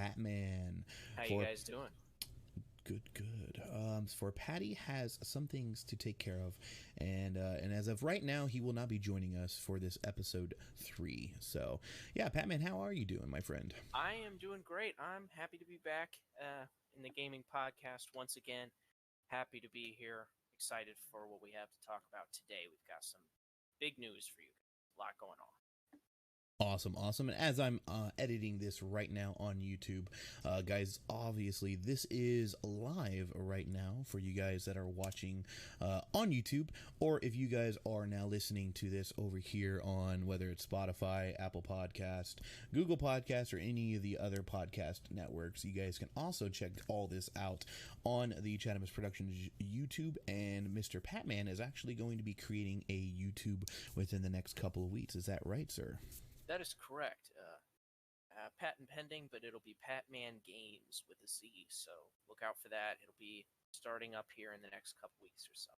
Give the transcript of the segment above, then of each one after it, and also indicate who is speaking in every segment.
Speaker 1: Patman.
Speaker 2: How you guys doing?
Speaker 1: Good. For Patty has some things to take care of, and as of right now, he will not be joining us for this episode 3. So, yeah, Patman, how are you doing, my friend?
Speaker 2: I am doing great. I'm happy to be back in the gaming podcast once again. Happy to be here. Excited for what we have to talk about today. We've got some big news for you. A lot going on.
Speaker 1: Awesome. And as I'm editing this right now on YouTube, guys, obviously this is live right now for you guys that are watching on YouTube, or if you guys are now listening to this over here on whether it's Spotify, Apple Podcast, Google Podcast, or any of the other podcast networks, you guys can also check all this out on the ChadimusProductions YouTube, and Mr. Patman is actually going to be creating a YouTube within the next couple of weeks. Is that right, sir?
Speaker 2: That is correct. Patent pending, but it'll be Patman Games with a Z, so look out for that. It'll be starting up here in the next couple weeks or so.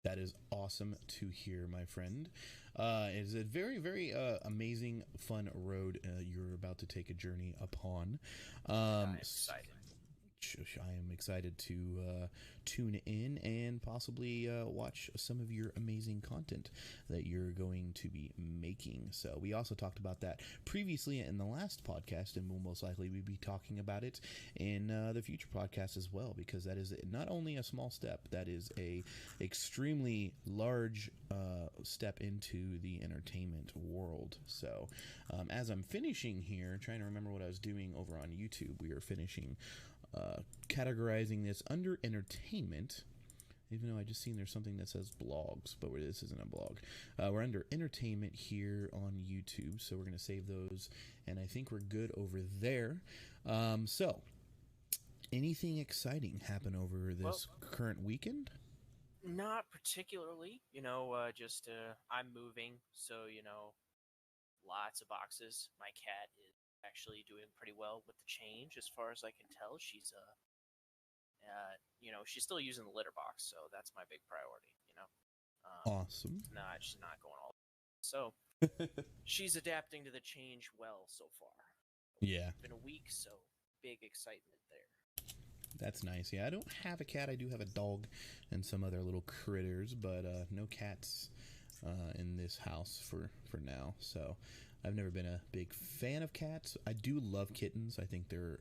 Speaker 1: That is awesome to hear, my friend. It is a very, very amazing, fun road you're about to take a journey upon.
Speaker 2: I'm excited.
Speaker 1: I am excited to tune in and possibly watch some of your amazing content that you're going to be making. So we also talked about that previously in the last podcast, and we'll most likely be talking about it in the future podcast as well, because that is not only a small step, that is a extremely large step into the entertainment world. So as I'm finishing here, trying to remember what I was doing over on YouTube, we are finishing categorizing this under entertainment, even though I just seen there's something that says blogs, but this isn't a blog. We're under entertainment here on YouTube, so we're going to save those, and I think we're good over there. So anything exciting happen over this current weekend?
Speaker 2: Not particularly, just I'm moving, so lots of boxes. My cat is actually doing pretty well with the change, as far as I can tell. She's she's still using the litter box, so that's my big priority.
Speaker 1: Awesome.
Speaker 2: Nah, she's not going all. So she's adapting to the change well so far.
Speaker 1: Yeah,
Speaker 2: it's been a week, so big excitement there.
Speaker 1: That's nice. Yeah, I don't have a cat. I do have a dog and some other little critters, but no cats in this house for now. So I've never been a big fan of cats. I do love kittens. I think they're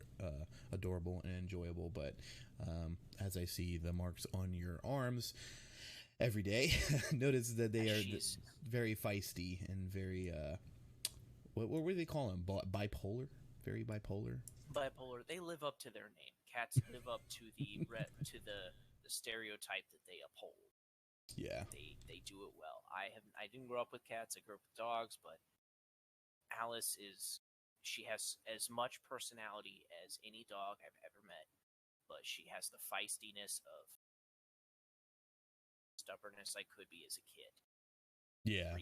Speaker 1: adorable and enjoyable, but as I see the marks on your arms every day, notice that they are very feisty and very what were they call them? Bipolar? Very bipolar?
Speaker 2: Bipolar. They live up to their name. Cats live up to the the stereotype that they uphold.
Speaker 1: Yeah,
Speaker 2: they do it well. I didn't grow up with cats. I grew up with dogs, but Alice she has as much personality as any dog I've ever met, but she has the feistiness of stubbornness I could be as a kid.
Speaker 1: Yeah,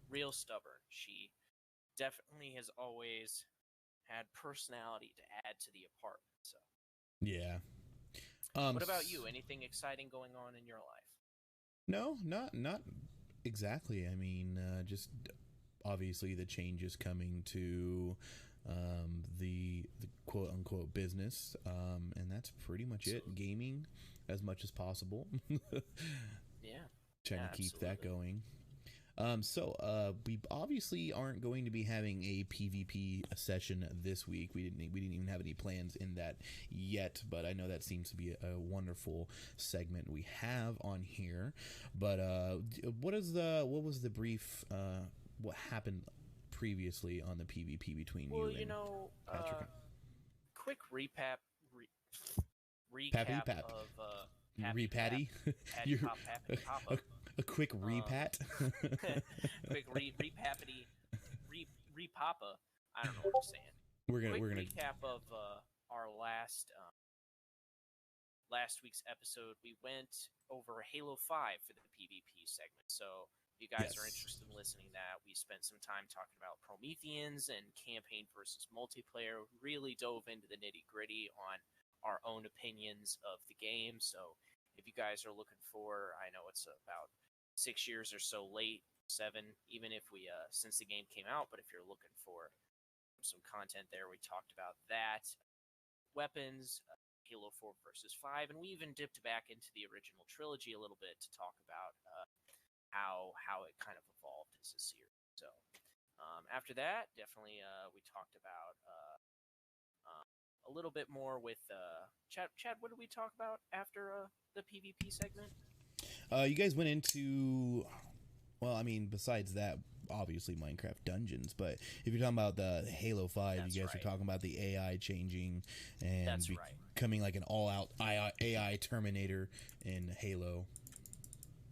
Speaker 2: real stubborn. She definitely has always had personality to add to the apartment. So
Speaker 1: yeah.
Speaker 2: What about you? Anything exciting going on in your life?
Speaker 1: No, not exactly. I mean, just obviously the changes coming to the quote unquote business, and that's pretty much it. Gaming as much as possible.
Speaker 2: Yeah,
Speaker 1: trying to keep that going. So we obviously aren't going to be having a PvP session this week. We didn't even have any plans in that yet, but I know that seems to be a wonderful segment we have on here. But what was the brief what happened previously on the PvP between you and Patrick?
Speaker 2: Quick recap
Speaker 1: Pappy?
Speaker 2: of
Speaker 1: Repatty? A quick repat?
Speaker 2: Quick repappity, repapa. I don't know what I'm saying. We're gonna recap of our last week's episode. We went over Halo 5 for the PvP segment. So if you guys are interested in listening to that, we spent some time talking about Prometheans and campaign versus multiplayer. Really dove into the nitty gritty on our own opinions of the game. So if you guys are looking for, I know it's about 6 years or so late, 7, even if we since the game came out, but if you're looking for some content there, we talked about that. weapons, Halo 4 versus 5, and we even dipped back into the original trilogy a little bit to talk about how it kind of evolved as a series. So after that, definitely we talked about a little bit more with Chad. Chad, what did we talk about after the PvP segment?
Speaker 1: You guys went into, well, I mean, besides that, obviously Minecraft Dungeons, but if you're talking about the Halo 5, you guys are talking about the AI changing and becoming like an all-out AI Terminator in Halo.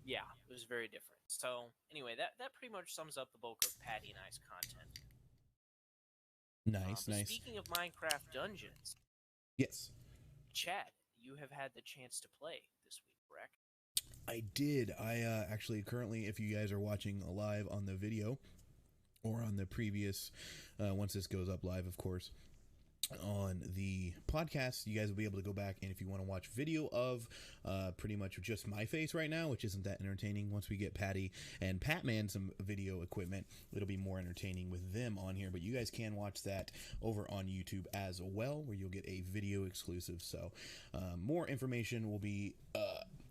Speaker 2: Yeah, it was very different. So anyway, that pretty much sums up the bulk of Patty and I's content.
Speaker 1: Nice.
Speaker 2: Speaking of Minecraft Dungeons,
Speaker 1: yes,
Speaker 2: Chad, you have had the chance to play this week, correct?
Speaker 1: I did. I actually currently, if you guys are watching live on the video or on the previous, once this goes up live, of course, on the podcast, you guys will be able to go back, and if you want to watch video of pretty much just my face right now, which isn't that entertaining, once we get Patty and Patman some video equipment, it'll be more entertaining with them on here. But you guys can watch that over on YouTube as well, where you'll get a video exclusive. So more information will be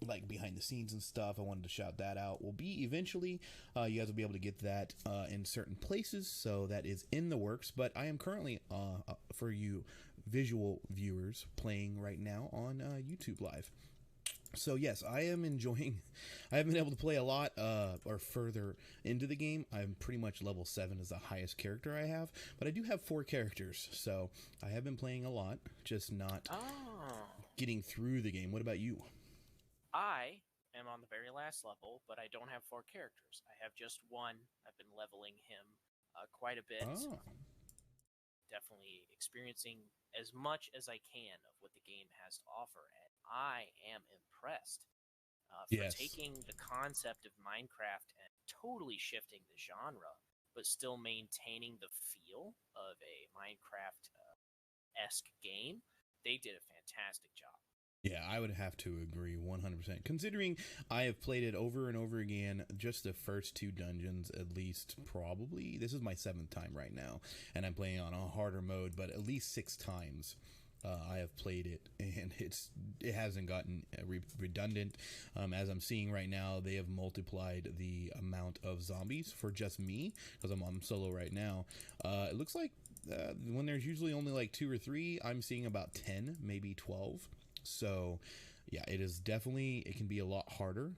Speaker 1: like behind the scenes and stuff. I wanted to shout that out. Will be eventually, you guys will be able to get that in certain places, so that is in the works. But I am currently for you visual viewers playing right now on YouTube Live. So yes, I am enjoying. I haven't been able to play a lot or further into the game. I'm pretty much level 7 is the highest character I have, but I do have 4 characters, so I have been playing a lot, just not getting through the game. What about you?
Speaker 2: I am on the very last level, but I don't have 4 characters. I have just one. I've been leveling him quite a bit. Definitely experiencing as much as I can of what the game has to offer, and I am impressed for taking the concept of Minecraft and totally shifting the genre, but still maintaining the feel of a Minecraft-esque game. They did a fantastic job.
Speaker 1: Yeah, I would have to agree 100%. Considering I have played it over and over again, just the first 2 dungeons at least, probably. This is my 7th time right now, and I'm playing on a harder mode, but at least 6 times I have played it, and it hasn't gotten redundant. As I'm seeing right now, they have multiplied the amount of zombies for just me, because I'm on solo right now. It looks like when there's usually only like 2 or 3, I'm seeing about 10, maybe 12. So, yeah, it is definitely, it can be a lot harder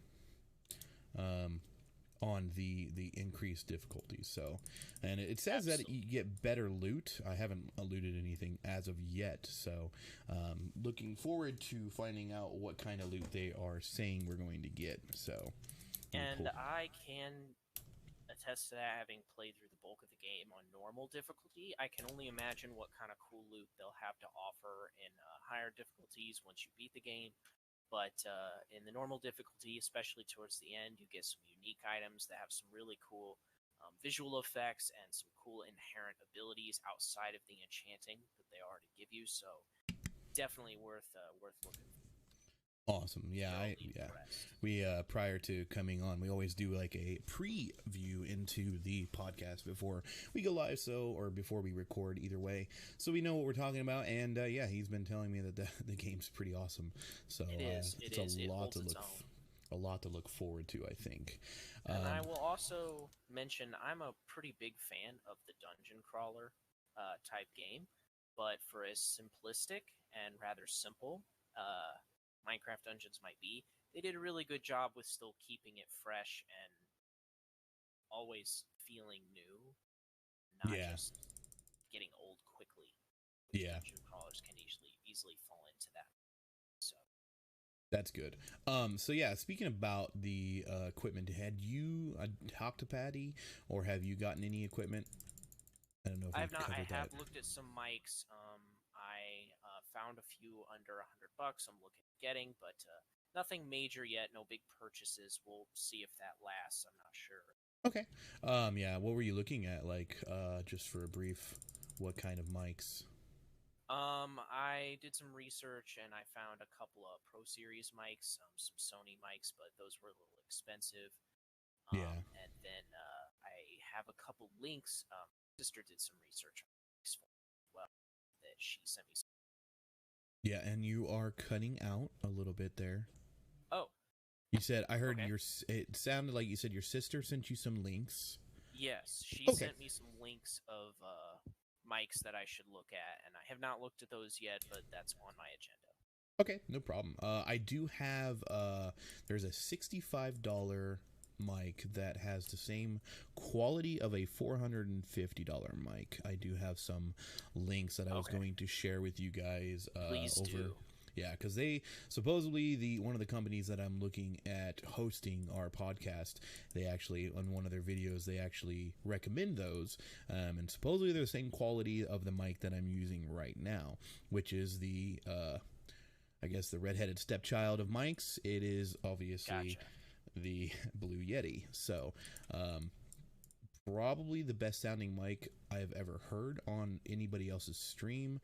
Speaker 1: on the increased difficulties. So, and it says that you get better loot. I haven't looted anything as of yet. So, looking forward to finding out what kind of loot they are saying we're going to get. So,
Speaker 2: and cool. I can attest to that, having played through the bulk of the game on normal difficulty. I can only imagine what kind of cool loot they'll have to offer in higher difficulties once you beat the game. But in the normal difficulty, especially towards the end, you get some unique items that have some really cool visual effects and some cool inherent abilities outside of the enchanting that they already give you. So definitely worth looking for.
Speaker 1: Awesome. Yeah, we prior to coming on, we always do like a preview into the podcast before we go live, or before we record, either way, so we know what we're talking about. And yeah, he's been telling me that the game's pretty awesome. So it's a lot to look forward to, I think.
Speaker 2: And I will also mention I'm a pretty big fan of the dungeon crawler type game, but for as simplistic and rather simple Minecraft Dungeons might be, they did a really good job with still keeping it fresh and always feeling new, not just getting old quickly. Dungeon crawlers can easily fall into that. So
Speaker 1: that's good. So yeah, speaking about the equipment, had you talked to Patty, or have you gotten any equipment? I don't know if
Speaker 2: I have not. I have looked at some mics. I found a few under $100 I'm looking at getting, but nothing major yet. No big purchases. We'll see if that lasts. I'm not sure.
Speaker 1: Okay. Yeah. What were you looking at? Like, just for a brief, what kind of mics?
Speaker 2: I did some research and I found a couple of Pro Series mics, some Sony mics, but those were a little expensive. And then I have a couple links. My sister did some research on mics as well that she sent me.
Speaker 1: Yeah, and you are cutting out a little bit there.
Speaker 2: Oh.
Speaker 1: You said, I heard
Speaker 2: Okay.
Speaker 1: it sounded like you said your sister sent you some links.
Speaker 2: Yes, she
Speaker 1: Okay.
Speaker 2: sent me some links of mics that I should look at, and I have not looked at those yet, but that's on my agenda.
Speaker 1: Okay, no problem. I do have, there's a $65 mic that has the same quality of a $450 mic. I do have some links that I was going to share with you guys
Speaker 2: Please
Speaker 1: over.
Speaker 2: do.
Speaker 1: Yeah, because they supposedly one of the companies that I'm looking at hosting our podcast, they actually on one of their videos they actually recommend those, and supposedly they're the same quality of the mic that I'm using right now, which is the I guess the redheaded stepchild of mics. It is obviously the Blue Yeti. So probably the best sounding mic I've ever heard on anybody else's stream.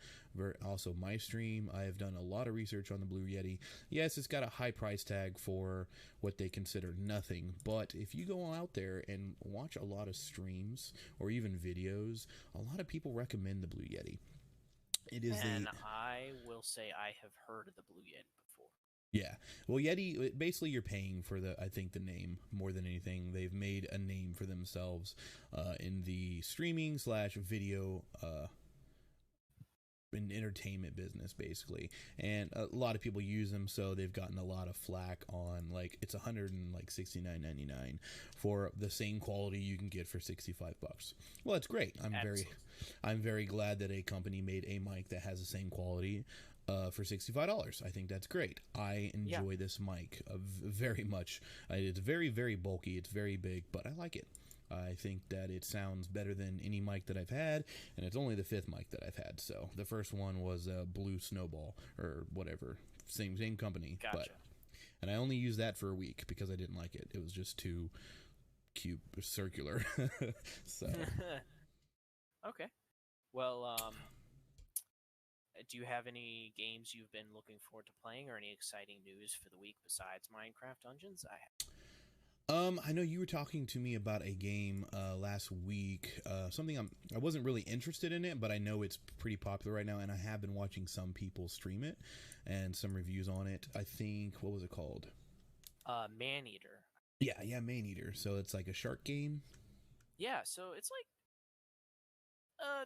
Speaker 1: Also my stream, I have done a lot of research on the Blue Yeti. Yes, it's got a high price tag for what they consider nothing, but if you go out there and watch a lot of streams or even videos, a lot of people recommend the Blue Yeti. It is
Speaker 2: and I will say I have heard of the Blue Yeti before.
Speaker 1: Yeah. Well, Yeti, basically you're paying for I think the name more than anything. They've made a name for themselves in the streaming / video in entertainment business, basically. And a lot of people use them, so they've gotten a lot of flack on, like, it's $169.99 for the same quality you can get for $65. Well, that's great. I'm very glad that a company made a mic that has the same quality for $65. I think that's great. I enjoy this mic very much. It's very, very bulky. It's very big, but I like it. I think that it sounds better than any mic that I've had, and it's only the 5th mic that I've had. So the first one was Blue Snowball or whatever, same company.
Speaker 2: Gotcha.
Speaker 1: And I only used that for a week because I didn't like it. It was just too cute, circular. So
Speaker 2: okay. Well, do you have any games you've been looking forward to playing, or any exciting news for the week besides Minecraft Dungeons?
Speaker 1: I know you were talking to me about a game last week, something I wasn't really interested in it, but I know it's pretty popular right now, and I have been watching some people stream it and some reviews on it. I think, what was it called?
Speaker 2: Maneater.
Speaker 1: Yeah, Maneater. So it's like a shark game?
Speaker 2: Yeah, so it's like,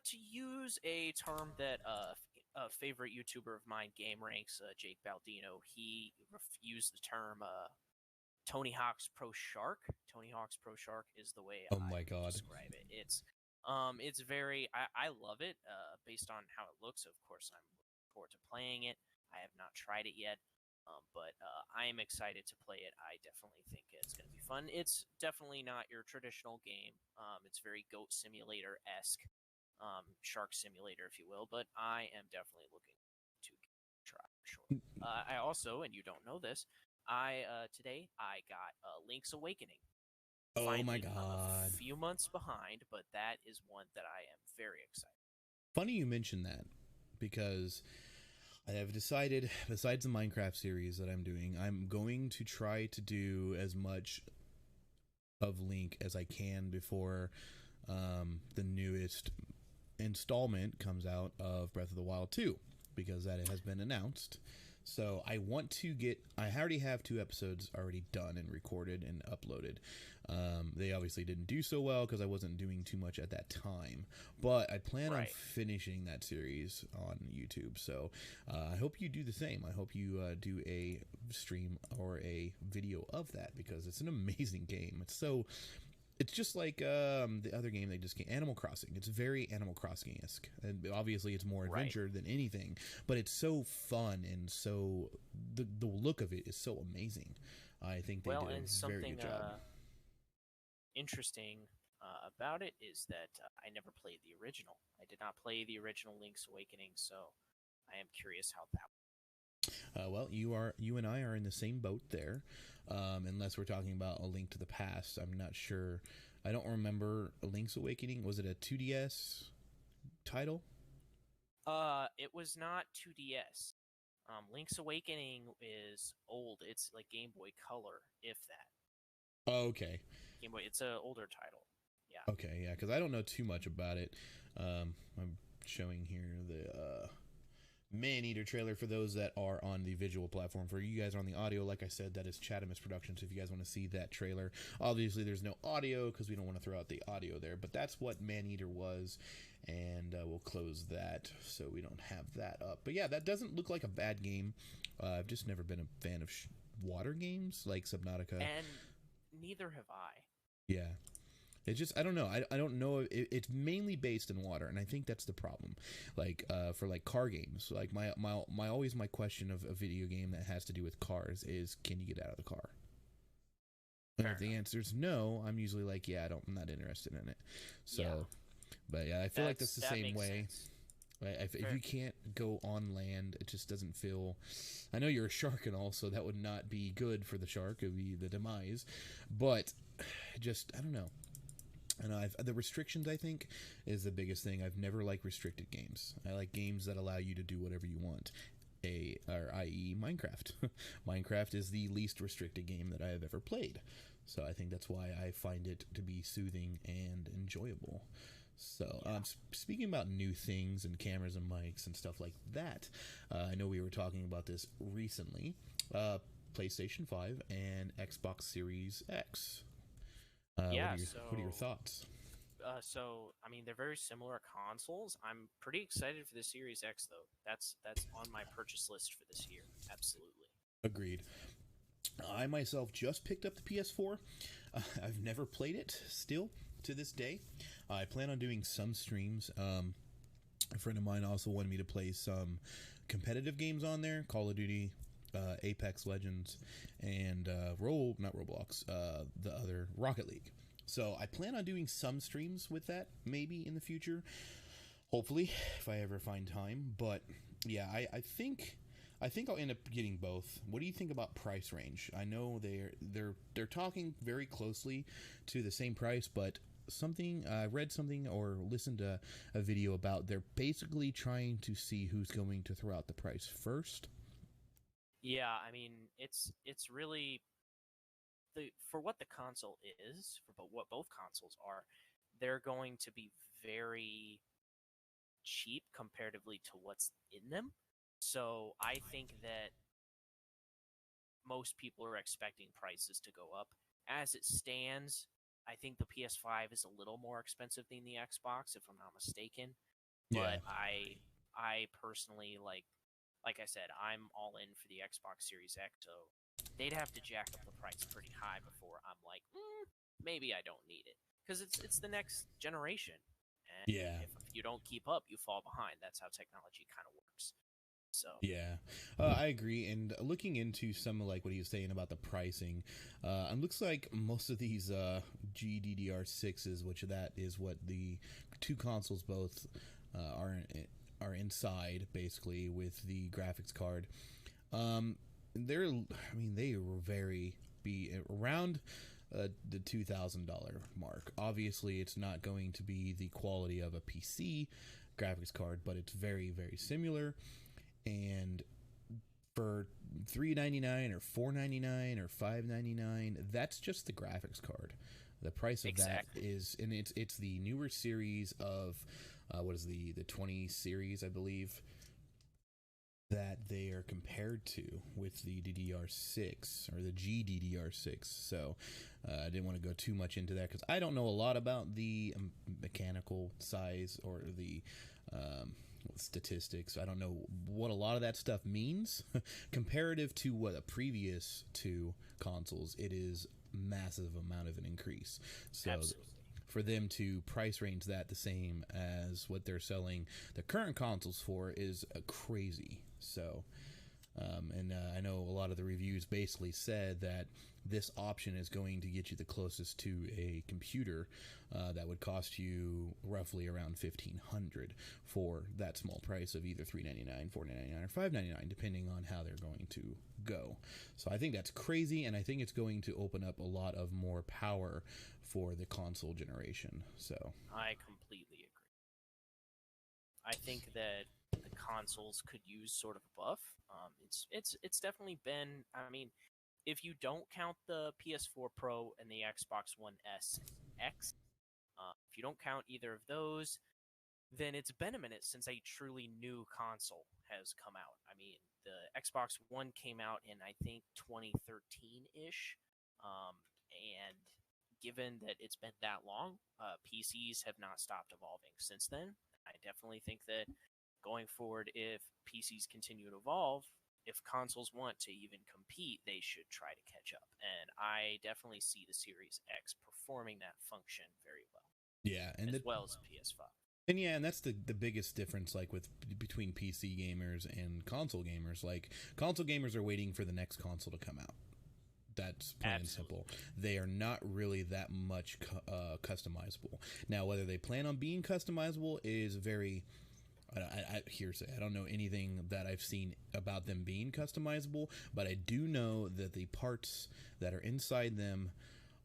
Speaker 2: to use a term that a favorite YouTuber of mine, Game Ranks, Jake Baldino, he used the term Tony Hawk's Pro Shark. Tony Hawk's Pro Shark is the way I describe it. It's very, I love it based on how it looks. Of course, I'm looking forward to playing it. I have not tried it yet, but I am excited to play it. I definitely think it's going to be fun. It's definitely not your traditional game. It's very Goat Simulator-esque, Shark Simulator, if you will, but I am definitely looking to try, sure. I also, and you don't know this, today I got Link's Awakening.
Speaker 1: Oh my god.
Speaker 2: I'm a few months behind, but that is one that I am very excited.
Speaker 1: Funny you mentioned that, because I have decided, besides the Minecraft series that I'm doing, I'm going to try to do as much of Link as I can before the newest installment comes out of Breath of the Wild 2, because that has been announced. So I want to I already have 2 episodes already done and recorded and uploaded. They obviously didn't do so well because I wasn't doing too much at that time, but I plan on finishing that series on YouTube. So I hope you do the same. I hope you do a stream or a video of that, because it's an amazing game. It's just like the other game they just came, Animal Crossing. It's very Animal Crossing-esque. And obviously it's more adventure than anything, but it's so fun, and so the look of it is so amazing. I think they did a very good job.
Speaker 2: Interesting about it is that I never played the original. I did not play the original Link's Awakening, so I am curious how that
Speaker 1: well, you and I are in the same boat there, unless we're talking about A Link to the Past. I'm not sure. I don't remember Link's Awakening. Was it a 2DS title?
Speaker 2: It was not 2DS. Link's Awakening is old. It's like Game Boy Color, if that.
Speaker 1: Oh, okay.
Speaker 2: Game Boy. It's an older title. Yeah.
Speaker 1: Okay, yeah, because I don't know too much about it. I'm showing here Man-Eater trailer for those that are on the visual platform. For you guys on the audio, like I said, that is ChadimusProductions. If you guys want to see that trailer, obviously there's no audio because we don't want to throw out the audio there, but that's what Man-Eater was, and we'll close that so we don't have that up. But yeah, that doesn't look like a bad game. I've just never been a fan of water games like Subnautica.
Speaker 2: And neither have I.
Speaker 1: Yeah. It's just, I don't know. I don't know. It's mainly based in water, and I think that's the problem. Like, for like car games, like my question of a video game that has to do with cars is, can you get out of the car? And if the answer is no, I'm usually like, yeah, I'm not interested in it. So, yeah. But yeah, I feel like that's the same way. If you can't go on land, it just doesn't feel. I know you're a shark and all, so that would not be good for the shark. It would be the demise. But just, I don't know. And the restrictions, I think, is the biggest thing. I've never liked restricted games. I like games that allow you to do whatever you want, i.e. Minecraft. Minecraft is the least restricted game that I have ever played. So I think that's why I find it to be soothing and enjoyable. So speaking about new things and cameras and mics and stuff like that, I know we were talking about this recently. PlayStation 5 and Xbox Series X. What are your thoughts?
Speaker 2: So, I mean, they're very similar consoles. I'm pretty excited for the Series X, though. That's on my purchase list for this year. Absolutely.
Speaker 1: Agreed. I myself just picked up the PS4. I've never played it still to this day. I plan on doing some streams. A friend of mine also wanted me to play some competitive games on there, Call of Duty, Apex Legends, and not Roblox, the other Rocket League. So I plan on doing some streams with that, maybe in the future, hopefully, if I ever find time. But yeah, I think I'll end up getting both. What do you think about price range? I know they're talking very closely to the same price, but I read something or listened to a video about they're basically trying to see who's going to throw out the price first.
Speaker 2: Yeah, I mean, it's really for what the console is, for what both consoles are, they're going to be very cheap comparatively to what's in them. So I think that most people are expecting prices to go up. As it stands, I think the PS5 is a little more expensive than the Xbox, if I'm not mistaken. But yeah. I personally like I said, I'm all in for the Xbox Series X, so they'd have to jack up the price pretty high before I'm like, maybe I don't need it. Because it's the next generation. And if you don't keep up, you fall behind. That's how technology kind of works. So
Speaker 1: yeah, I agree. And looking into some of like what he was saying about the pricing, it looks like most of these GDDR6s, which that is what the two consoles both are inside, basically, with the graphics card. They will be around the $2,000 mark. Obviously, it's not going to be the quality of a PC graphics card, but it's very, very similar. And for $399 or $499 or $599, that's just the graphics card. The price of that is, and it's the newer series of what is the 20 series, I believe, that they are compared to with the DDR6 or the GDDR6. So I didn't want to go too much into that because I don't know a lot about the mechanical size or the statistics. I don't know what a lot of that stuff means. Comparative to what the previous two consoles, it is massive amount of an increase. So absolutely. For them to price range that the same as what they're selling the current consoles for is crazy. So I know a lot of the reviews basically said that this option is going to get you the closest to a computer that would cost you roughly around $1,500 for that small price of either $399, $499, or $599, depending on how they're going to go. So I think that's crazy, and I think it's going to open up a lot of more power for the console generation. So
Speaker 2: I completely agree. I think that the consoles could use sort of a buff. It's definitely been, I mean, if you don't count the PS4 Pro and the Xbox One S X, if you don't count either of those, then it's been a minute since a truly new console has come out. I mean, the Xbox One came out in, I think, 2013-ish. And given that it's been that long, PCs have not stopped evolving since then. I definitely think that going forward, if PCs continue to evolve, if consoles want to even compete, they should try to catch up. And I definitely see the Series X performing that function very well.
Speaker 1: Yeah, and
Speaker 2: as well as the PS5.
Speaker 1: And yeah, and that's the biggest difference, like between PC gamers and console gamers. Like, console gamers are waiting for the next console to come out. That's plain and simple. They are not really that much customizable. Now, whether they plan on being customizable is very hearsay. I don't know anything that I've seen about them being customizable, but I do know that the parts that are inside them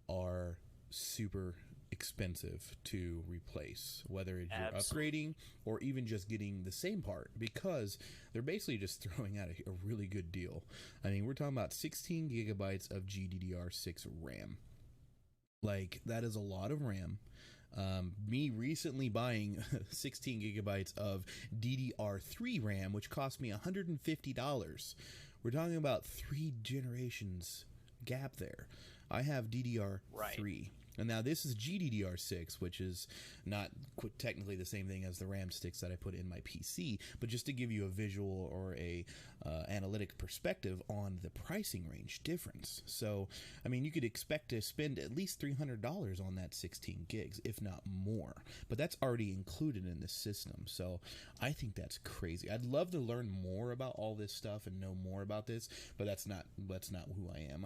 Speaker 1: are super expensive to replace, whether you're upgrading or even just getting the same part, because they're basically just throwing out a really good deal. I mean, we're talking about 16 gigabytes of GDDR6 RAM. Like, that is a lot of RAM. Me recently buying 16 gigabytes of DDR3 RAM, which cost me $150. We're talking about 3 generations gap there. I have DDR3. Right. And now this is GDDR6, which is not technically the same thing as the RAM sticks that I put in my PC, but just to give you a visual or a analytic perspective on the pricing range difference. So, I mean, you could expect to spend at least $300 on that 16 gigs, if not more. But that's already included in the system. So I think that's crazy. I'd love to learn more about all this stuff and know more about this, but that's not who I am.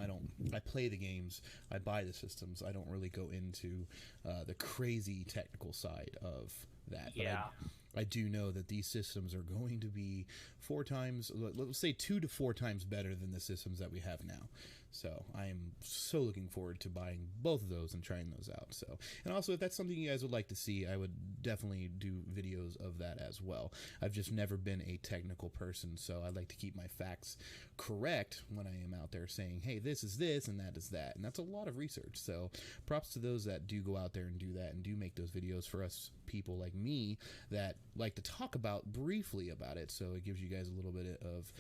Speaker 1: I play the games, I buy the systems. I don't really go into the crazy technical side of that.
Speaker 2: Yeah.
Speaker 1: But I do know that these systems are going to be 4 times, let's say 2 to 4 times better than the systems that we have now. So I am so looking forward to buying both of those and trying those out. So, and also, if that's something you guys would like to see, I would definitely do videos of that as well. I've just never been a technical person, so I like to keep my facts correct when I am out there saying, hey, this is this and that is that. And that's a lot of research. So props to those that do go out there and do that and do make those videos for us people like me that like to talk about briefly about it. So it gives you guys a little bit of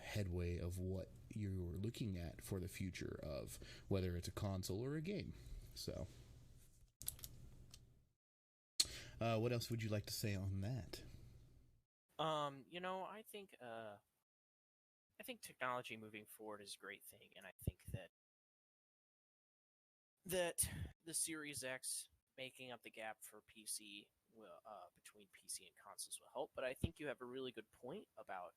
Speaker 1: headway of what you're looking at for the future of whether it's a console or a game. So what else would you like to say on that?
Speaker 2: I think technology moving forward is a great thing, and I think that the Series X making up the gap for PC will between PC and consoles will help. But I think you have a really good point about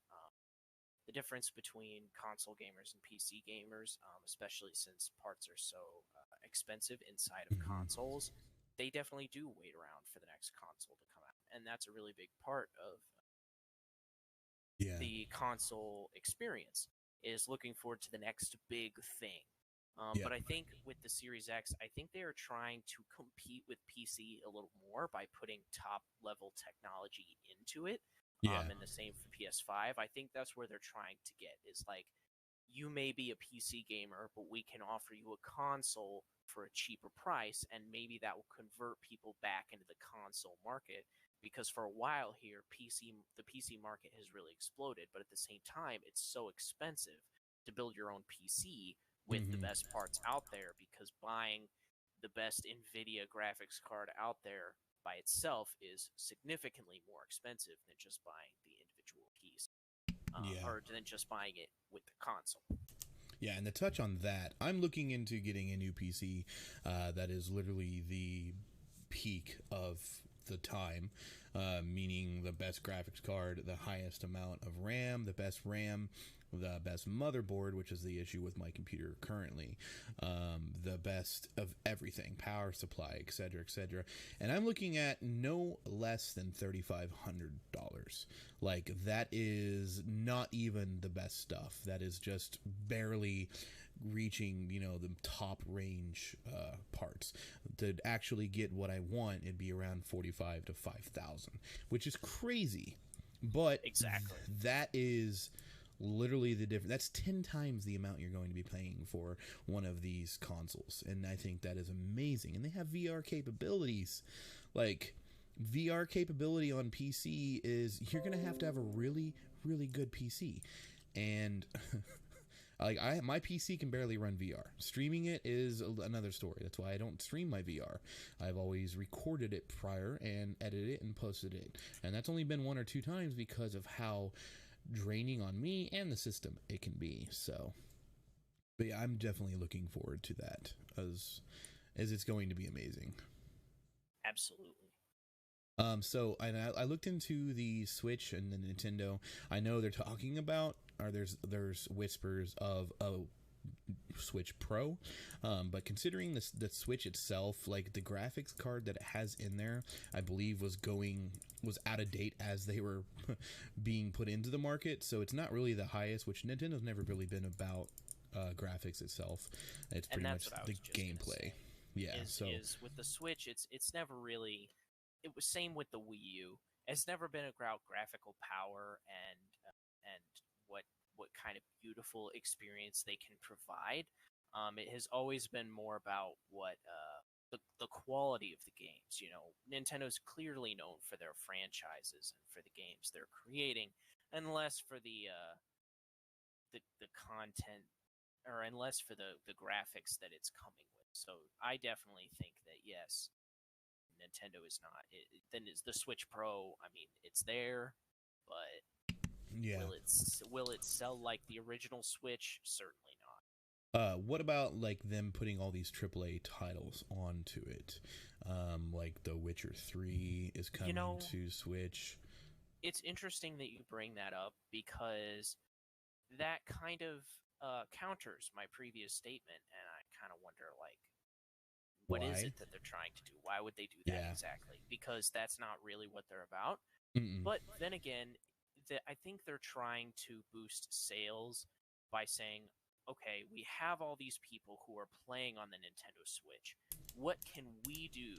Speaker 2: the difference between console gamers and PC gamers, especially since parts are so expensive inside of consoles. They definitely do wait around for the next console to come out, and that's a really big part of the console experience, is looking forward to the next big thing. But I think with the Series X, I think they are trying to compete with PC a little more by putting top-level technology into it. And the same for PS5. I think that's where they're trying to get, is like, you may be a PC gamer, but we can offer you a console for a cheaper price, and maybe that will convert people back into the console market. Because for a while here, the PC market has really exploded, but at the same time, it's so expensive to build your own PC with the best parts out there, because buying the best NVIDIA graphics card out there by itself is significantly more expensive than just buying the individual piece, or than just buying it with the console.
Speaker 1: Yeah, and to touch on that, I'm looking into getting a new PC that is literally the peak of the time, meaning the best graphics card, the highest amount of RAM, the best motherboard, which is the issue with my computer currently, the best of everything, power supply, etc., etc. And I'm looking at no less than $3,500. Like, that is not even the best stuff. That is just barely reaching, the top range parts. To actually get what I want, it'd be around $45,000 to $5,000, which is crazy. But
Speaker 2: exactly,
Speaker 1: that is literally the difference. That's 10 times the amount you're going to be paying for one of these consoles, and I think that is amazing. And they have VR capabilities. Like, VR capability on PC is, you're going to have a really, really good PC, and like my PC can barely run VR. Streaming it is another story. That's why I don't stream my VR. I've always recorded it prior and edited it and posted it, and that's only been 1 or 2 times because of how draining on me and the system it can be. So, but yeah, I'm definitely looking forward to that as it's going to be amazing.
Speaker 2: Absolutely.
Speaker 1: So I looked into the Switch and the Nintendo. I know they're talking about, or there's whispers of a Switch Pro, but considering the Switch itself, like the graphics card that it has in there, I believe was out of date as they were being put into the market. So it's not really the highest, which Nintendo's never really been about graphics itself. It's pretty much the gameplay. Yeah.
Speaker 2: Is with the Switch, it's never really. It was same with the Wii U. It's never been about graphical power and what kind of beautiful experience they can provide. It has always been more about what the quality of the games. You know, Nintendo's clearly known for their franchises and for the games they're creating, unless for the content or unless for the graphics that it's coming with. So I definitely think that yes, Nintendo is not. Then is the Switch Pro. I mean, it's there, but
Speaker 1: yeah,
Speaker 2: will it sell like the original Switch? Certainly not.
Speaker 1: What about like them putting all these AAA titles onto it? Like The Witcher 3 is coming to Switch.
Speaker 2: It's interesting that you bring that up because that kind of counters my previous statement, and I kind of wonder like. What is it that they're trying to do? Why would they do that exactly? Because that's not really what they're about. But then again, I think they're trying to boost sales by saying, okay, we have all these people who are playing on the Nintendo Switch. What can we do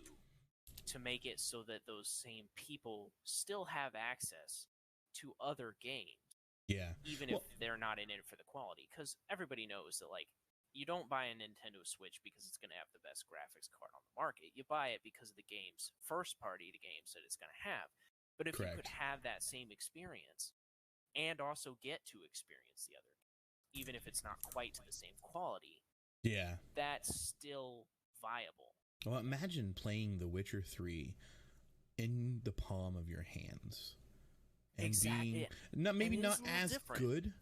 Speaker 2: to make it so that those same people still have access to other games?
Speaker 1: Yeah.
Speaker 2: Even if they're not in it for the quality. Because everybody knows that, like, you don't buy a Nintendo Switch because it's going to have the best graphics card on the market. You buy it because of the games, first party the games that it's going to have. But if you could have that same experience and also get to experience the other, even if it's not quite to the same quality, that's still viable.
Speaker 1: Well, imagine playing The Witcher 3 in the palm of your hands and being maybe not as good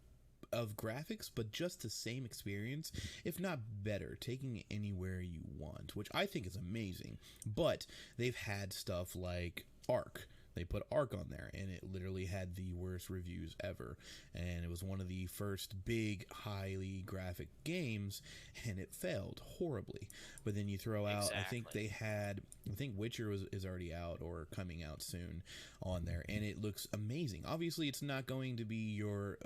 Speaker 1: of graphics, but just the same experience, if not better, taking it anywhere you want, which I think is amazing. But they've had stuff like Ark. They put Ark on there, and it literally had the worst reviews ever. And it was one of the first big, highly graphic games, and it failed horribly. But then you throw out, I think Witcher is already out or coming out soon on there, and it looks amazing. Obviously, it's not going to be your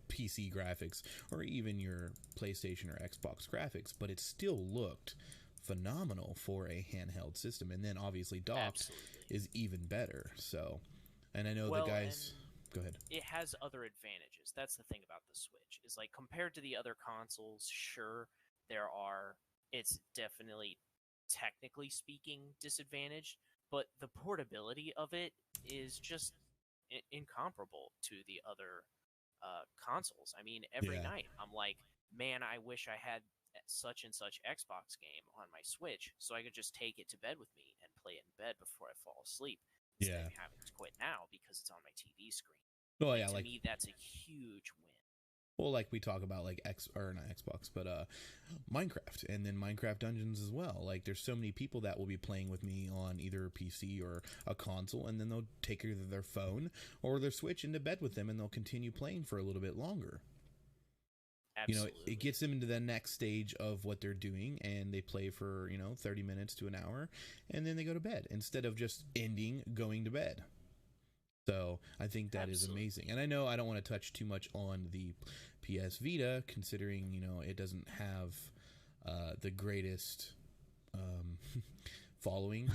Speaker 1: PC graphics or even your PlayStation or Xbox graphics, but it still looked phenomenal for a handheld system. And then obviously docked is even better. So, and I know the guys. Go ahead.
Speaker 2: It has other advantages. That's the thing about the Switch is like compared to the other consoles. Sure, it's definitely technically speaking disadvantaged, but the portability of it is just incomparable to the other consoles. I mean, every night I'm like, man, I wish I had such and such Xbox game on my Switch so I could just take it to bed with me and play it in bed before I fall asleep instead of having to quit now because it's on my TV screen.
Speaker 1: Well,
Speaker 2: to me, that's a huge win.
Speaker 1: Well, like we talk about like not Xbox, but Minecraft, and then Minecraft Dungeons as well. Like there's so many people that will be playing with me on either a PC or a console, and then they'll take either their phone or their Switch into bed with them, and they'll continue playing for a little bit longer. Absolutely. It gets them into the next stage of what they're doing, and they play for 30 minutes to an hour, and then they go to bed instead of just going to bed. So I think that is amazing. And I know I don't want to touch too much on the PS Vita, considering, it doesn't have the greatest following.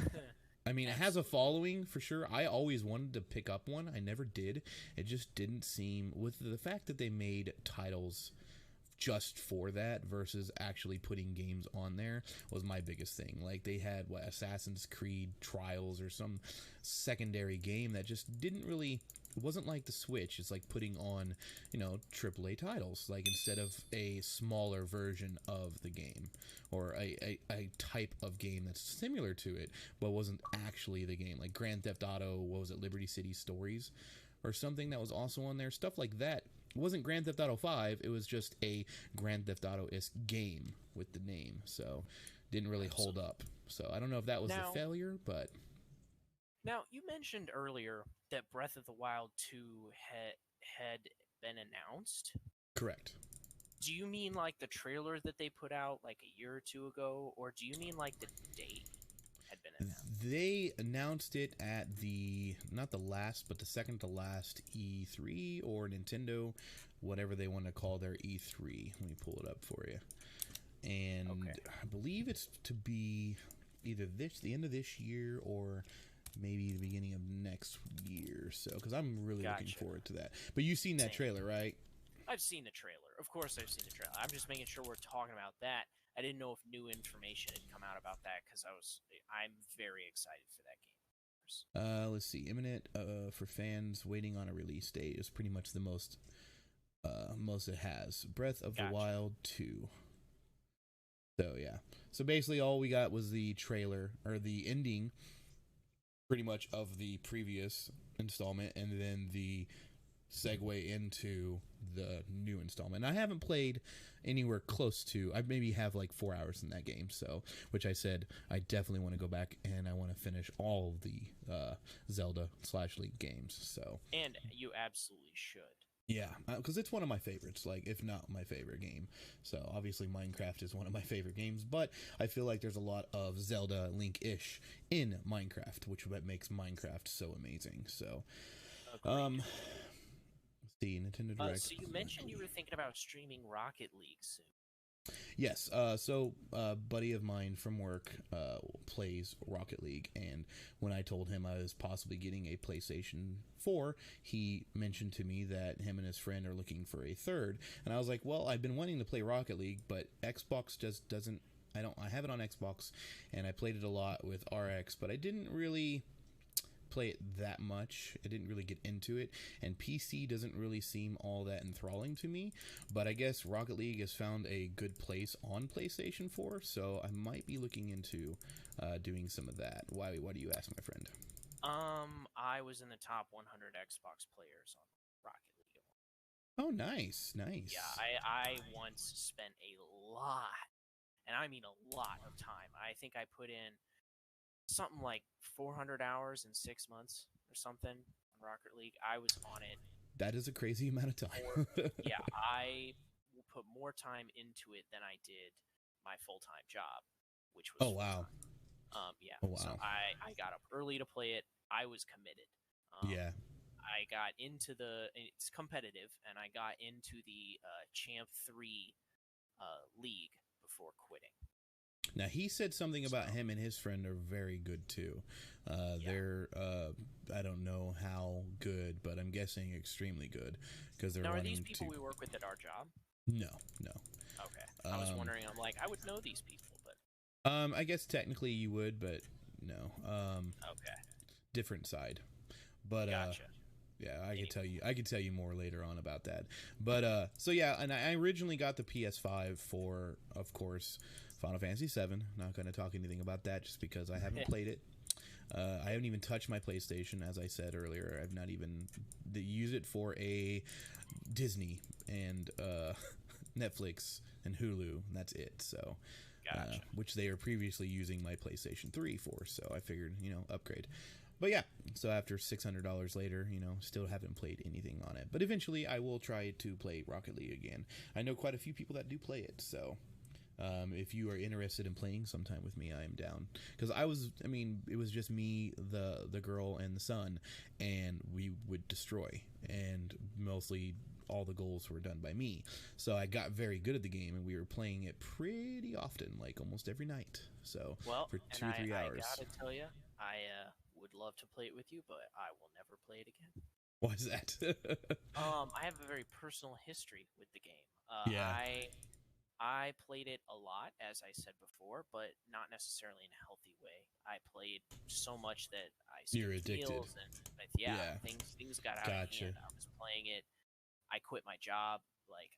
Speaker 1: I mean, it has a following for sure. I always wanted to pick up one. I never did. It just didn't seem, with the fact that they made titles just for that versus actually putting games on there was my biggest thing. Like they had Assassin's Creed Trials or some secondary game that just didn't really it wasn't like the Switch. It's like putting on, you know, AAA titles, like instead of a smaller version of the game, or a type of game that's similar to it but wasn't actually the game, like Grand Theft Auto, what was it, Liberty City Stories or something that was also on there, stuff like that. It wasn't Grand Theft Auto 5, it was just a Grand Theft Auto-esque game with the name, so didn't really hold up. So I don't know if that was the failure, but...
Speaker 2: Now, you mentioned earlier that Breath of the Wild 2 had been announced.
Speaker 1: Correct.
Speaker 2: Do you mean like the trailer that they put out like a year or two ago, or do you mean like the date had been announced?
Speaker 1: They announced it at the, not the last, but the second to last E3 or Nintendo, whatever they want to call their E3. Let me pull it up for you. And I believe it's to be either the end of this year or maybe the beginning of next year. So, because I'm really looking forward to that. But you've seen that trailer, right?
Speaker 2: I've seen the trailer. Of course I've seen the trailer. I'm just making sure we're talking about that. I didn't know if new information had come out about that because I'm very excited for that game.
Speaker 1: Let's see. Imminent for fans waiting on a release date is pretty much the most it has. Breath of the Wild 2. So yeah. So basically all we got was the trailer, or the ending pretty much of the previous installment, and then the segue into the new installment. And I haven't played anywhere close to, I maybe have like 4 hours in that game, so, which I said I definitely want to go back and I want to finish all of the Zelda/Link games. So,
Speaker 2: and you absolutely should.
Speaker 1: Yeah, because it's one of my favorites, like, if not my favorite game. So, obviously, Minecraft is one of my favorite games, but I feel like there's a lot of Zelda Link-ish in Minecraft, which makes Minecraft so amazing. So, let's see, Nintendo Direct.
Speaker 2: So, you mentioned you were thinking about streaming Rocket League soon.
Speaker 1: Yes, so a buddy of mine from work plays Rocket League, and when I told him I was possibly getting a PlayStation 4, he mentioned to me that him and his friend are looking for a third, and I was like, well, I've been wanting to play Rocket League, but Xbox just doesn't, I have it on Xbox, and I played it a lot with RX, but I didn't really play it that much. I didn't really get into it, and PC doesn't really seem all that enthralling to me, but I guess Rocket League has found a good place on PlayStation 4, so I might be looking into doing some of that. Why do you ask, my friend?
Speaker 2: I was in the top 100 Xbox players on Rocket League.
Speaker 1: Oh, nice.
Speaker 2: Yeah, I once spent a lot, and I mean a lot of time. I think I put in something like 400 hours in 6 months or something on Rocket League. I was on it.
Speaker 1: That is a crazy amount of time.
Speaker 2: Yeah, I put more time into it than I did my full-time job, which was
Speaker 1: wow.
Speaker 2: Yeah.
Speaker 1: Oh, wow.
Speaker 2: So I got up early to play it. I was committed.
Speaker 1: Yeah.
Speaker 2: I got into it's competitive, and I got into the Champ 3 league before quitting.
Speaker 1: Now, he said something about him and his friend are very good, too. They're, I don't know how good, but I'm guessing extremely good, because they're
Speaker 2: running. Now, are these people we work with at our job?
Speaker 1: No.
Speaker 2: Okay. I was wondering, I'm like, I would know these people, but...
Speaker 1: I guess technically you would, but no.
Speaker 2: Okay.
Speaker 1: Different side. But,
Speaker 2: gotcha.
Speaker 1: Yeah, I could tell you more later on about that. But, so yeah, and I originally got the PS5 for, of course, Final Fantasy VII. Not going to talk anything about that just because I haven't played it. I haven't even touched my PlayStation, as I said earlier. I've not even used it for a Disney and Netflix and Hulu. And that's it. So,
Speaker 2: gotcha.
Speaker 1: Which they are previously using my PlayStation 3 for. So I figured, upgrade. But yeah, so after $600 later, still haven't played anything on it. But eventually I will try to play Rocket League again. I know quite a few people that do play it, so... if you are interested in playing sometime with me, I am down. Because it was just me, the girl, and the son, and we would destroy. And mostly all the goals were done by me. So I got very good at the game, and we were playing it pretty often, like almost every night. So for 2 or 3 hours.
Speaker 2: I gotta tell you, I would love to play it with you, but I will never play it again.
Speaker 1: Why is that?
Speaker 2: I have a very personal history with the game.
Speaker 1: Yeah.
Speaker 2: I played it a lot, as I said before, but not necessarily in a healthy way. I played so much that I
Speaker 1: You're
Speaker 2: skipped
Speaker 1: addicted.
Speaker 2: meals, and things got out of
Speaker 1: Gotcha.
Speaker 2: hand. I was playing it. I quit my job. Like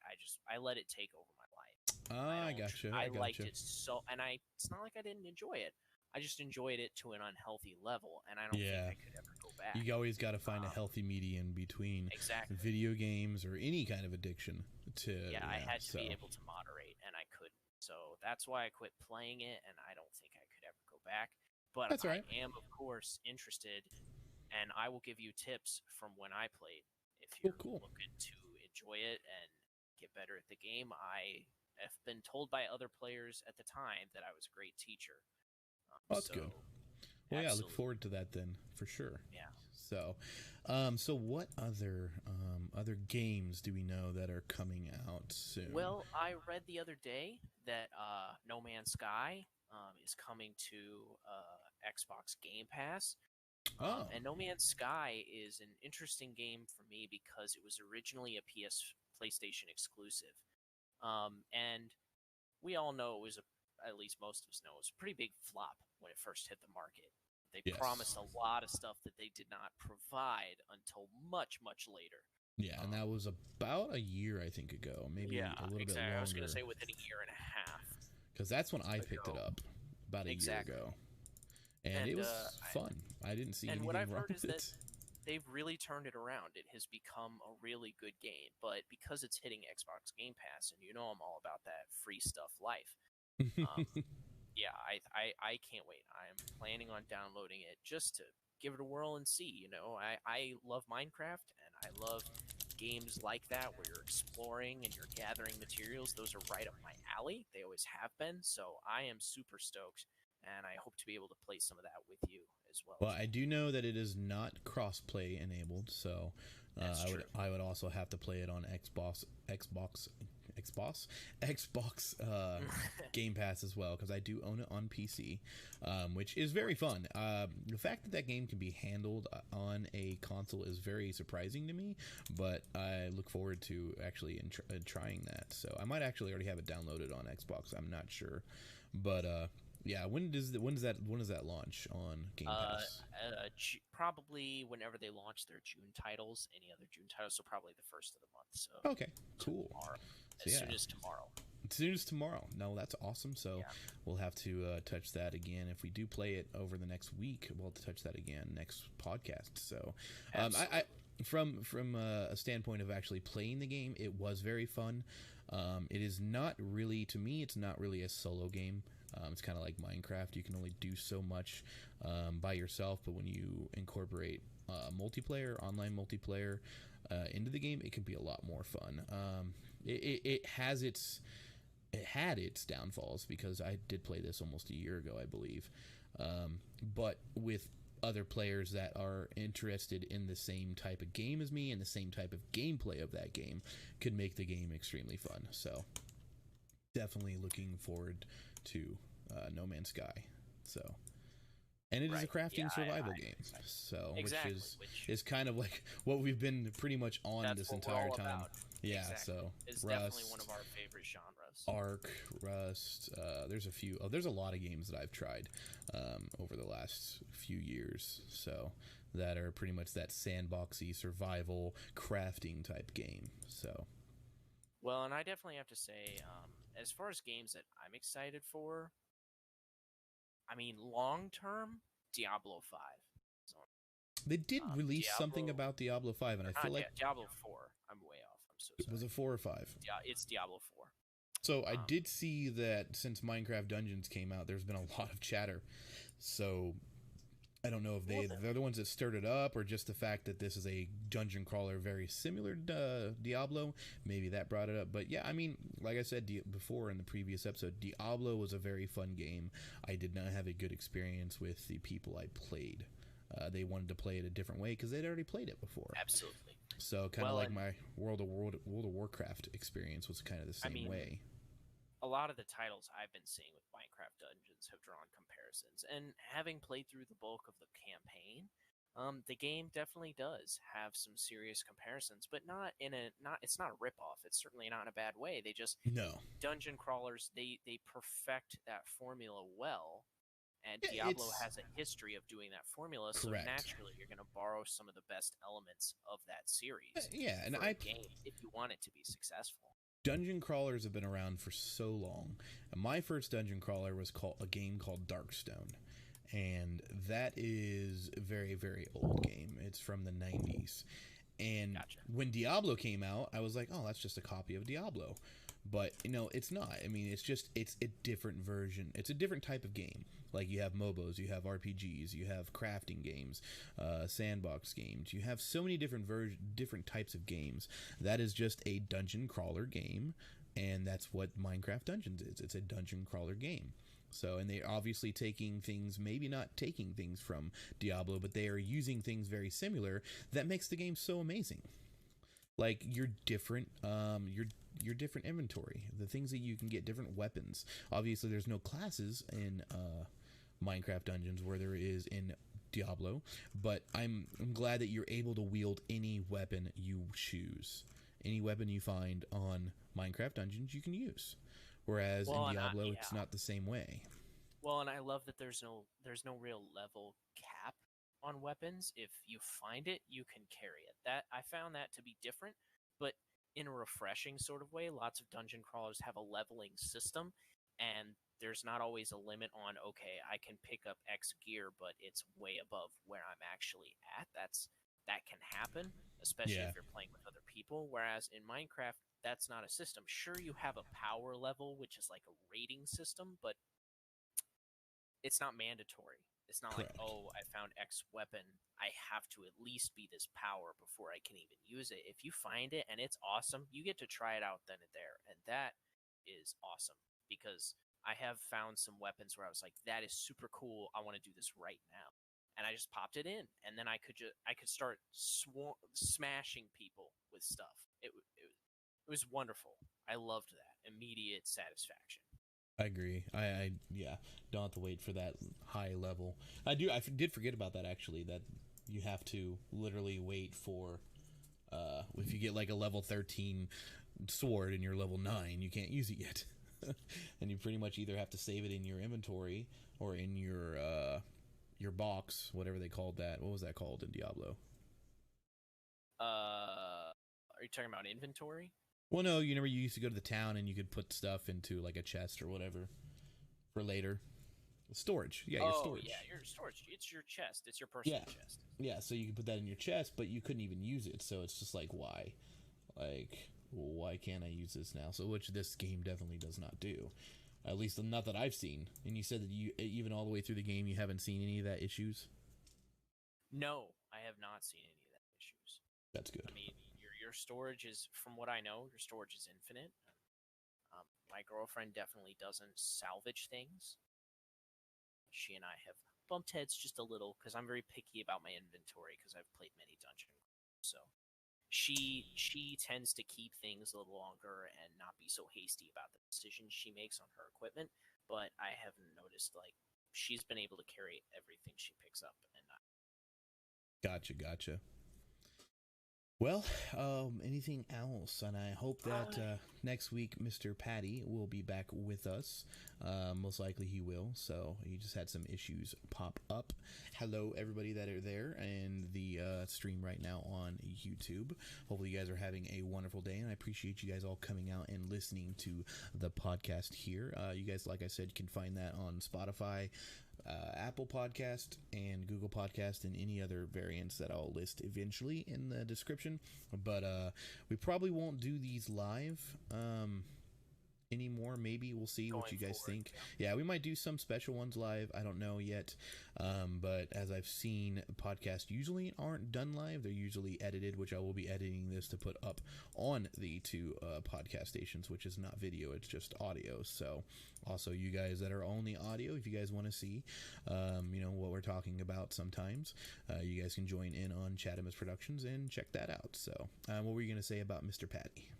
Speaker 2: I let it take over my life.
Speaker 1: I gotcha.
Speaker 2: I liked
Speaker 1: gotcha.
Speaker 2: it so, and it's not like I didn't enjoy it. I just enjoyed it to an unhealthy level, and I don't think
Speaker 1: Yeah.
Speaker 2: I could ever go back.
Speaker 1: You always got to find a healthy median between
Speaker 2: Exactly.
Speaker 1: video games or any kind of addiction.
Speaker 2: I had to be able to moderate, and I couldn't. So that's why I quit playing it, and I don't think I could ever go back. But
Speaker 1: That's right.
Speaker 2: I am, of course, interested, and I will give you tips from when I played. If you're looking to enjoy it and get better at the game, I have been told by other players at the time that I was a great teacher.
Speaker 1: That's good. Well, yeah, I look forward to that then, for sure.
Speaker 2: Yeah.
Speaker 1: So, so what other games do we know that are coming out soon?
Speaker 2: Well, I read the other day that No Man's Sky is coming to Xbox Game Pass. And No Man's Sky is an interesting game for me because it was originally a PlayStation exclusive. And we all know it was at least most of us know, it was a pretty big flop when it first hit the market. They promised a lot of stuff that they did not provide until much, much later.
Speaker 1: Yeah, and that was about a year, I think, ago. Maybe a little bit longer.
Speaker 2: I was going to say within a year and a half.
Speaker 1: Because that's when I picked it up, about a year ago. And it was fun. I didn't see anything wrong with it. And what I've heard is that
Speaker 2: they've really turned it around. It has become a really good game. But because it's hitting Xbox Game Pass, and you know I'm all about that free stuff life, yeah, I can't wait. I'm planning on downloading it just to give it a whirl and see. You know, I love Minecraft, and I love games like that where you're exploring and you're gathering materials. Those are right up my alley. They always have been. So I am super stoked, and I hope to be able to play some of that with you as well.
Speaker 1: Well, I do know that it is not cross-play enabled, so I would also have to play it on Xbox Game Pass as well, because I do own it on PC, which is very fun. The fact that game can be handled on a console is very surprising to me, but I look forward to actually trying that. So I might actually already have it downloaded on Xbox. I'm not sure, but yeah. When does that launch on Game Pass?
Speaker 2: Probably whenever they launch their June titles. Any other June titles, so probably the first of the month. So
Speaker 1: okay, cool.
Speaker 2: Tomorrow. As soon as tomorrow.
Speaker 1: As soon as tomorrow. No, that's awesome. So we'll have to touch that again. If we do play it over the next week, we'll have to touch that again next podcast. So I from a standpoint of actually playing the game, it was very fun. It is not really, to me, it's not really a solo game. It's kind of like Minecraft. You can only do so much by yourself, but when you incorporate multiplayer, online multiplayer into the game, it can be a lot more fun. It had its downfalls, because I did play this almost a year ago, I believe. But with other players that are interested in the same type of game as me and the same type of gameplay of that game, could make the game extremely fun. So definitely looking forward to No Man's Sky. So, and it is a crafting survival game, so which is kind of like what we've been pretty much on this entire time. About. Yeah, so
Speaker 2: it's definitely one of our favorite genres.
Speaker 1: Ark, Rust. There's a few. There's a lot of games that I've tried over the last few years, so that are pretty much that sandboxy survival crafting type game. So,
Speaker 2: well, and I definitely have to say, as far as games that I'm excited for, I mean, long term, Diablo 5. So,
Speaker 1: they did release something about Diablo 5, and I feel like
Speaker 2: Diablo 4. I'm way off. I'm so sorry.
Speaker 1: Was it 4 or 5?
Speaker 2: Yeah, it's Diablo 4.
Speaker 1: So I did see that since Minecraft Dungeons came out, there's been a lot of chatter. So I don't know if they're the ones that stirred it up, or just the fact that this is a dungeon crawler very similar to Diablo. Maybe that brought it up. But yeah, I mean, like I said before in the previous episode, Diablo was a very fun game. I did not have a good experience with the people I played. They wanted to play it a different way because they'd already played it before.
Speaker 2: Absolutely.
Speaker 1: So kind of like my World of Warcraft experience was kind of the same way.
Speaker 2: A lot of the titles I've been seeing with Minecraft Dungeons have drawn comparisons, and having played through the bulk of the campaign, The game definitely does have some serious comparisons, but not in a not. It's not a ripoff. It's certainly not in a bad way. They just
Speaker 1: No,
Speaker 2: dungeon crawlers. They perfect that formula well, and
Speaker 1: yeah,
Speaker 2: Diablo
Speaker 1: it's
Speaker 2: has a history of doing that formula. So
Speaker 1: correct.
Speaker 2: naturally, you're going to borrow some of the best elements of that series
Speaker 1: Yeah, and
Speaker 2: for a game if you want it to be successful.
Speaker 1: dungeon crawlers have been around for so long. And my first dungeon crawler was called a game called Darkstone, and that is a very, very old game. It's from the 90s. And
Speaker 2: Gotcha.
Speaker 1: when Diablo came out, I was like, oh, that's just a copy of Diablo. But it's not. I mean, it's a different version. It's a different type of game. Like, you have MOBAs, you have RPGs, you have crafting games, sandbox games. You have so many different types of games. That is just a dungeon crawler game, and that's what Minecraft Dungeons is. It's a dungeon crawler game. So, and they're obviously taking things, maybe not taking things from Diablo, but they are using things very similar that makes the game so amazing. Like your different inventory, the things that you can get, different weapons. Obviously, there's no classes in Minecraft Dungeons where there is in Diablo, but I'm glad that you're able to wield any weapon you choose. Any weapon you find on Minecraft Dungeons, you can use. Whereas in Diablo, it's not the same way.
Speaker 2: Well, and I love that there's no real level cap on weapons. If you find it, you can carry it. That I found that to be different, but in a refreshing sort of way. Lots of dungeon crawlers have a leveling system, and there's not always a limit on, okay, I can pick up X gear, but it's way above where I'm actually at. That can happen, especially if you're playing with other people. Whereas in Minecraft, that's not a system. Sure, you have a power level, which is like a rating system, but it's not mandatory. It's not
Speaker 1: Correct.
Speaker 2: like, oh, I found X weapon. I have to at least be this power before I can even use it. If you find it and it's awesome, you get to try it out then and there. And that is awesome because I have found some weapons where I was like, that is super cool. I want to do this right now. And I just popped it in, and then I could start smashing people with stuff. It was wonderful. I loved that immediate satisfaction.
Speaker 1: I agree. I don't have to wait for that high level. I did forget about that, actually, that you have to literally wait for if you get like a level 13 sword and you're level 9, you can't use it yet. And you pretty much either have to save it in your inventory or in your box, whatever they called that. What was that called in Diablo?
Speaker 2: Are you talking about inventory?
Speaker 1: Well, no, you used to go to the town and you could put stuff into like a chest or whatever for later. Storage. Yeah, your storage.
Speaker 2: Yeah, your storage. It's your chest. It's your personal chest.
Speaker 1: Yeah, so you can put that in your chest, but you couldn't even use it. So it's just like, why? Like, why can't I use this now? So, which this game definitely does not do. At least not that I've seen. And you said that you, even all the way through the game, you haven't seen any of that issues?
Speaker 2: No, I have not seen any of that issues.
Speaker 1: That's good.
Speaker 2: I mean, your storage is, from what I know, your storage is infinite. My girlfriend definitely doesn't salvage things. She and I have bumped heads just a little because I'm very picky about my inventory because I've played many dungeon. So she tends to keep things a little longer and not be so hasty about the decisions she makes on her equipment. But I have noticed, like, she's been able to carry everything she picks up, and
Speaker 1: Gotcha. Well, anything else? And I hope that next week Mr. Patty will be back with us. Most likely he will. So he just had some issues pop up. Hello, everybody that are there and the stream right now on YouTube. Hopefully you guys are having a wonderful day, and I appreciate you guys all coming out and listening to the podcast here. You guys, like I said, can find that on Spotify, Apple Podcast, and Google Podcast, and any other variants that I'll list eventually in the description. But we probably won't do these live anymore. Maybe we'll see what you guys think. Yeah, we might do some special ones live. I don't know yet. But as I've seen, podcasts usually aren't done live. They're usually edited, which I will be editing this to put up on the two podcast stations, which is not video, it's just audio. So also, you guys that are only audio, if you guys want to see what we're talking about sometimes, you guys can join in on ChadimusProductions and check that out. So what were you going to say about Mr. Patty?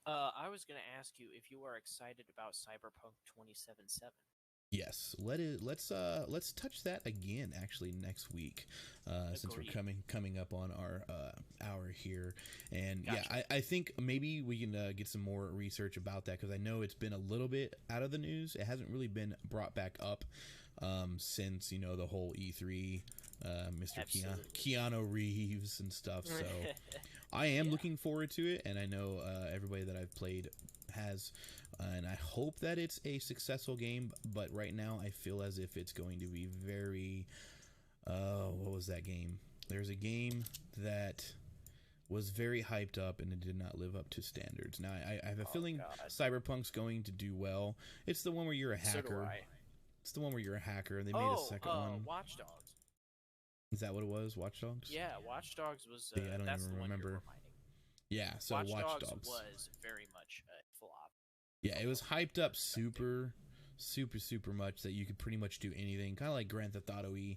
Speaker 2: I was going to ask you if you are excited about Cyberpunk 2077.
Speaker 1: Yes, let's touch that again actually next week, since we're coming up on our hour here, and
Speaker 2: Gotcha.
Speaker 1: yeah, I think maybe we can get some more research about that, because I know it's been a little bit out of the news. It hasn't really been brought back up since the whole E3, Mr. Keanu Reeves and stuff. So I am looking forward to it, and I know everybody that I've played has. And I hope that it's a successful game, but right now I feel as if it's going to be very... what was that game? There's a game that was very hyped up, and it did not live up to standards. Now, I have a feeling Cyberpunk's going to do well. It's the one where you're a hacker.
Speaker 2: So do I.
Speaker 1: It's the one where you're a hacker, and they made a second one.
Speaker 2: Watch Dogs.
Speaker 1: Is that what it was? Watch Dogs?
Speaker 2: Yeah, Watch Dogs was...
Speaker 1: I don't even remember. Yeah, so Watch Dogs
Speaker 2: was very much a flop.
Speaker 1: Yeah, it was hyped up super much that you could pretty much do anything, kind of like Grand Theft Auto-y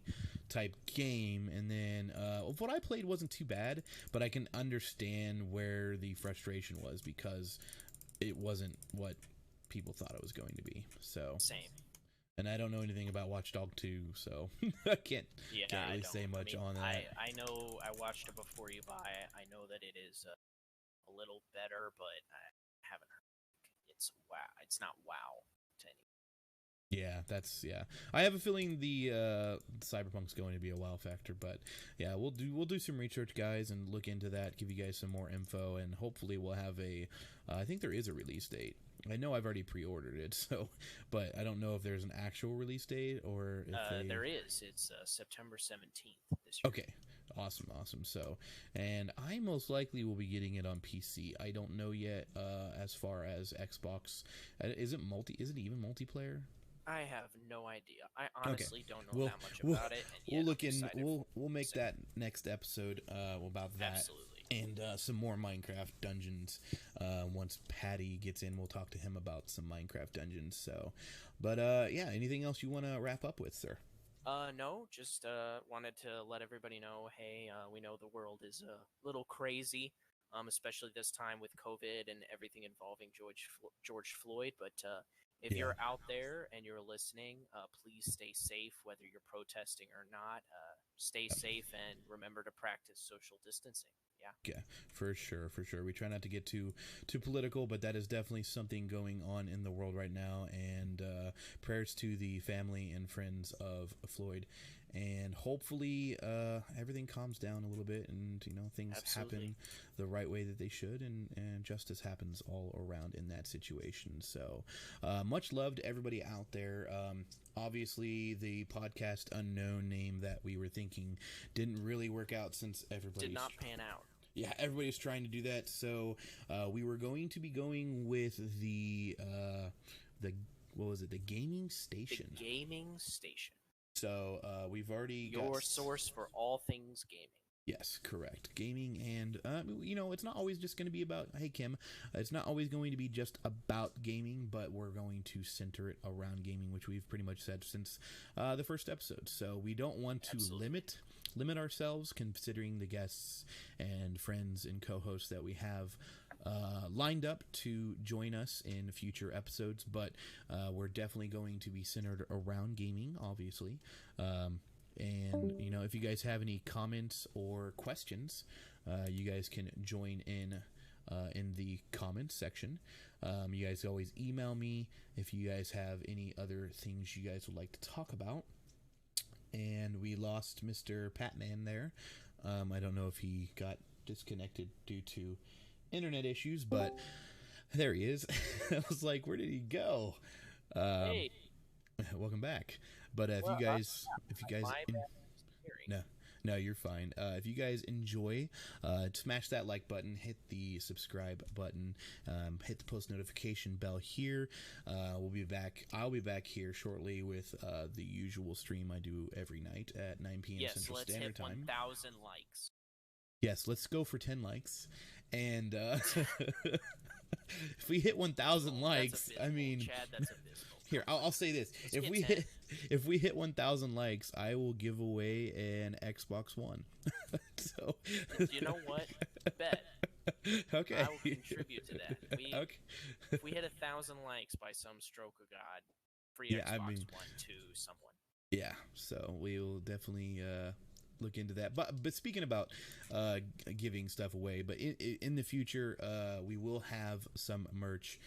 Speaker 1: type game. And then what I played wasn't too bad, but I can understand where the frustration was, because it wasn't what people thought it was going to be. So
Speaker 2: same.
Speaker 1: And I don't know anything about Watch Dogs 2, so I can't really say much on that.
Speaker 2: I know I watched it before you buy it. I know that it is a little better, but I haven't heard. It's not wow to anyone.
Speaker 1: Yeah, I have a feeling the Cyberpunk's going to be a wow factor, but yeah, we'll do some research, guys, and look into that, give you guys some more info, and hopefully we'll have I think there is a release date. I know I've already pre-ordered it, so, but I don't know if there's an actual release date or if
Speaker 2: there is. It's September 17th this year.
Speaker 1: Okay. Awesome. So, and I most likely will be getting it on PC. I don't know yet as far as Xbox. Is it even multiplayer?
Speaker 2: I have no idea. I honestly don't know that much about it. And
Speaker 1: we'll look in. We'll make that next episode about that.
Speaker 2: Absolutely.
Speaker 1: And some more Minecraft dungeons. Once Patty gets in, we'll talk to him about some Minecraft dungeons. So, but yeah, anything else you want to wrap up with, sir?
Speaker 2: No, just wanted to let everybody know, hey, we know the world is a little crazy, especially this time with COVID and everything involving George Floyd, but if you're out there and you're listening, please stay safe, whether you're protesting or not. Stay safe and remember to practice social distancing.
Speaker 1: Yeah, for sure. We try not to get too political, but that is definitely something going on in the world right now. And prayers to the family and friends of Floyd. And hopefully everything calms down a little bit, and things happen the right way that they should, and justice happens all around in that situation. So much love to everybody out there. Obviously, the podcast unknown name that we were thinking didn't really work out, since everybody
Speaker 2: did not pan out.
Speaker 1: Yeah, everybody's trying to do that. So we were going to be going with the what was it? The gaming station.
Speaker 2: The gaming station.
Speaker 1: So we've already
Speaker 2: your source for all things gaming.
Speaker 1: Yes, correct. Gaming, and it's not always just going to be about, hey Kim, it's not always going to be just about gaming, but we're going to center it around gaming, which we've pretty much said since the first episode. So we don't want to limit ourselves, considering the guests and friends and co-hosts that we have lined up to join us in future episodes, but we're definitely going to be centered around gaming, obviously. And if you guys have any comments or questions, you guys can join in the comments section. You guys always email me if you guys have any other things you guys would like to talk about. And we lost Mr. Patman there. I don't know if he got disconnected due to internet issues, but there he is. I was like, where did he go?
Speaker 2: Hey,
Speaker 1: welcome back. But if you guys no, you're fine. If you guys enjoy, smash that like button, hit the subscribe button, hit the post notification bell here. We'll be back. I'll be back here shortly with the usual stream I do every night at 9 p.m. Central Standard Time.
Speaker 2: Yes, let's hit 1,000 likes.
Speaker 1: Yes, let's go for 10 likes. And if we hit 1,000 likes, I mean,
Speaker 2: Chad, that's abysmal.
Speaker 1: Here, I'll say this: if we hit 1,000 likes, I will give away an Xbox One. So
Speaker 2: you know what? Bet.
Speaker 1: Okay.
Speaker 2: I will contribute to that. If we hit 1,000 likes by some stroke of God, free
Speaker 1: Yeah,
Speaker 2: Xbox
Speaker 1: I mean,
Speaker 2: One to someone.
Speaker 1: yeah. So we will definitely look into that. But speaking about giving stuff away, but in the future, we will have some merch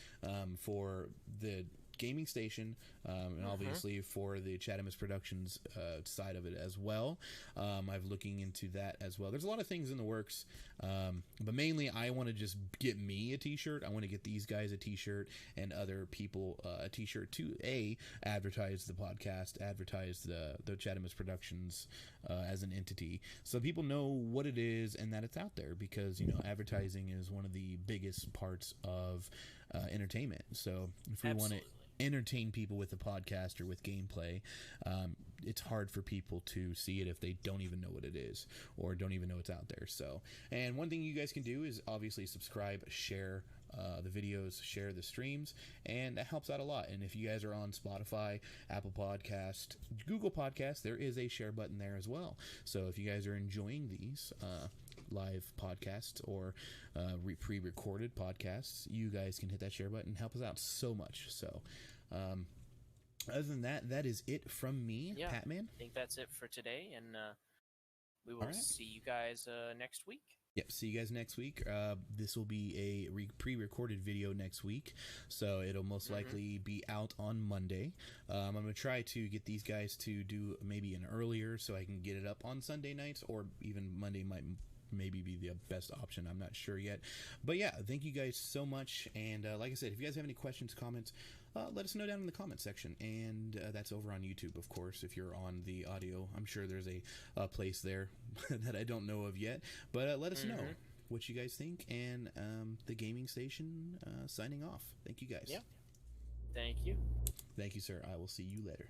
Speaker 1: for the gaming station, and obviously for the ChadimusProductions side of it as well. I'm looking into that as well. There's a lot of things in the works, but mainly I want to just get me a t-shirt. I want to get these guys a t-shirt and other people a t-shirt to advertise the podcast, advertise the ChadimusProductions as an entity, so people know what it is and that it's out there, because advertising is one of the biggest parts of entertainment. So if we want to entertain people with a podcast or with gameplay, it's hard for people to see it if they don't even know what it is or don't even know it's out there. So, and one thing you guys can do is obviously subscribe, share the videos, share the streams, and that helps out a lot. And if you guys are on Spotify, Apple Podcast, Google Podcast, there is a share button there as well. So if you guys are enjoying these live podcasts or pre-recorded podcasts, you guys can hit that share button and help us out so much. So other than that, that is it from me, Patman.
Speaker 2: I think that's it for today, and we will see you guys next week.
Speaker 1: Yep, see you guys next week. This will be a pre-recorded video next week, so it'll most likely be out on Monday. I'm going to try to get these guys to do maybe an earlier so I can get it up on Sunday nights, or even Monday might maybe be the best option. I'm not sure yet. But yeah, thank you guys so much. And like I said, if you guys have any questions, comments, let us know down in the comment section. And that's over on YouTube, of course. If you're on the audio, I'm sure there's a place there that I don't know of yet. But let us know what you guys think. And the gaming station signing off. Thank you guys.
Speaker 2: Yeah. Thank you.
Speaker 1: Thank you, sir. I will see you later.